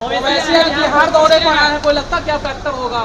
बिहार दौरे पर आए हैं, कोई लगता क्या फैक्टर होगा?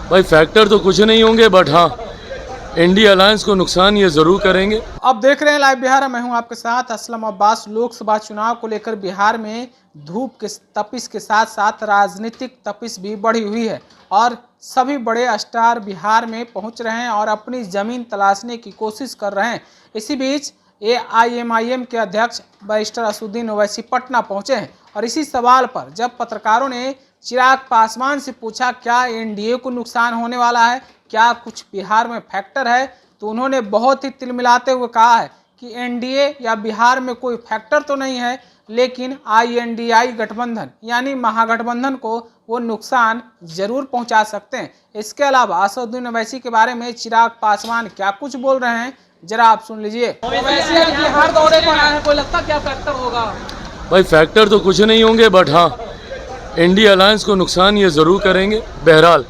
भाई फैक्टर तो कुछ नहीं होंगे, बट हाँ इंडिया अलायंस को नुकसान ये जरूर करेंगे। अब देख रहे हैं लाइव बिहार, मैं हूं आपके साथ असलम अब्बास। लोकसभा चुनाव को लेकर बिहार में धूप के तपिश के साथ साथ राजनीतिक तपिश भी बढ़ी हुई है और सभी बड़े स्टार बिहार में पहुंच रहे हैं और अपनी जमीन तलाशने की कोशिश कर रहे हैं। इसी बीच AIMIM के अध्यक्ष बैरिस्टर असदुद्दीन ओवैसी पटना पहुंचे हैं और इसी सवाल पर जब पत्रकारों ने चिराग पासवान से पूछा क्या NDA को नुकसान होने वाला है, क्या कुछ बिहार में फैक्टर है, तो उन्होंने बहुत ही तिलमिलाते हुए कहा है कि NDA या बिहार में कोई फैक्टर तो नहीं है, लेकिन INDI गठबंधन यानी महागठबंधन को वो नुकसान जरूर पहुंचा सकते हैं। इसके अलावा असदुद्दीन ओवैसी के बारे में चिराग पासवान क्या कुछ बोल रहे हैं, जरा आप सुन लीजिए। बिहार दौरे पर आए हैं, कोई लगता क्या फैक्टर होगा? भाई फैक्टर तो कुछ नहीं होंगे, बट हाँ इंडिया अलायंस को नुकसान ये ज़रूर करेंगे। बहरहाल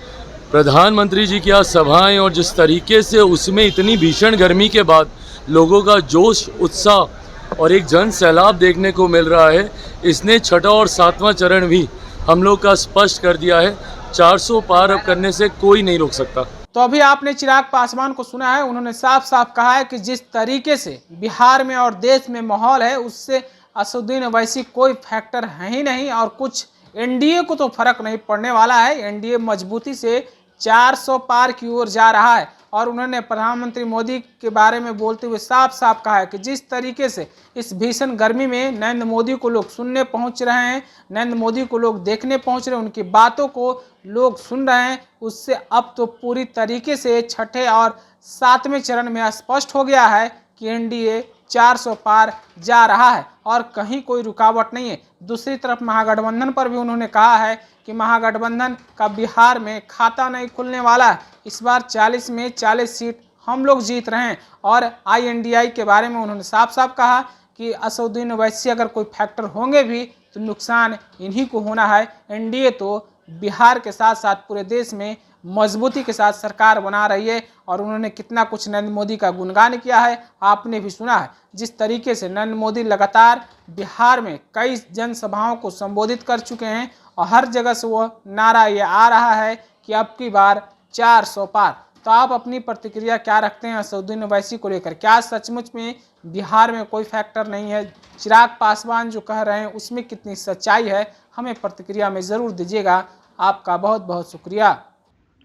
प्रधानमंत्री जी की आज सभाएं और जिस तरीके से उसमें इतनी भीषण गर्मी के बाद लोगों का जोश, उत्साह और एक जन सैलाब देखने को मिल रहा है, इसने छठा और सातवां चरण भी हम लोग का स्पष्ट कर दिया है। 400 पार अब करने से कोई नहीं रोक सकता। तो अभी आपने चिराग पासवान को सुना है, उन्होंने साफ साफ कहा है कि जिस तरीके से बिहार में और देश में माहौल है उससे असदुद्दीन ओवैसी कोई फैक्टर है ही नहीं और कुछ NDA को तो फर्क नहीं पड़ने वाला है। NDA मजबूती से 400 पार की ओर जा रहा है और उन्होंने प्रधानमंत्री मोदी के बारे में बोलते हुए साफ साफ कहा है कि जिस तरीके से इस भीषण गर्मी में नरेंद्र मोदी को लोग सुनने पहुंच रहे हैं, नरेंद्र मोदी को लोग देखने पहुंच रहे हैं, उनकी बातों को लोग सुन रहे हैं, उससे अब तो पूरी तरीके से छठे और सातवें चरण में स्पष्ट हो गया है कि NDA 400 पार जा रहा है और कहीं कोई रुकावट नहीं है। दूसरी तरफ महागठबंधन पर भी उन्होंने कहा है कि महागठबंधन का बिहार में खाता नहीं खुलने वाला है। इस बार 40 में 40 सीट हम लोग जीत रहे हैं और INDI के बारे में उन्होंने साफ साफ कहा कि असदुद्दीन ओवैसी अगर कोई फैक्टर होंगे भी तो नुकसान इन्हीं को होना है। NDA तो बिहार के साथ साथ पूरे देश में मजबूती के साथ सरकार बना रही है और उन्होंने कितना कुछ नरेंद्र मोदी का गुणगान किया है, आपने भी सुना है। जिस तरीके से नरेंद्र मोदी लगातार बिहार में कई जनसभाओं को संबोधित कर चुके हैं और हर जगह से वो नारा ये आ रहा है कि अब की बार 400 पार। तो आप अपनी प्रतिक्रिया क्या रखते हैं असदुद्दीन ओवैसी को लेकर? क्या सचमुच में बिहार में कोई फैक्टर नहीं है? चिराग पासवान जो कह रहे हैं उसमें कितनी सच्चाई है? हमें प्रतिक्रिया में ज़रूर दीजिएगा। आपका बहुत बहुत शुक्रिया।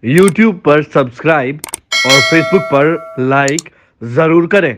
YouTube पर सब्सक्राइब और Facebook पर लाइक ज़रूर करें।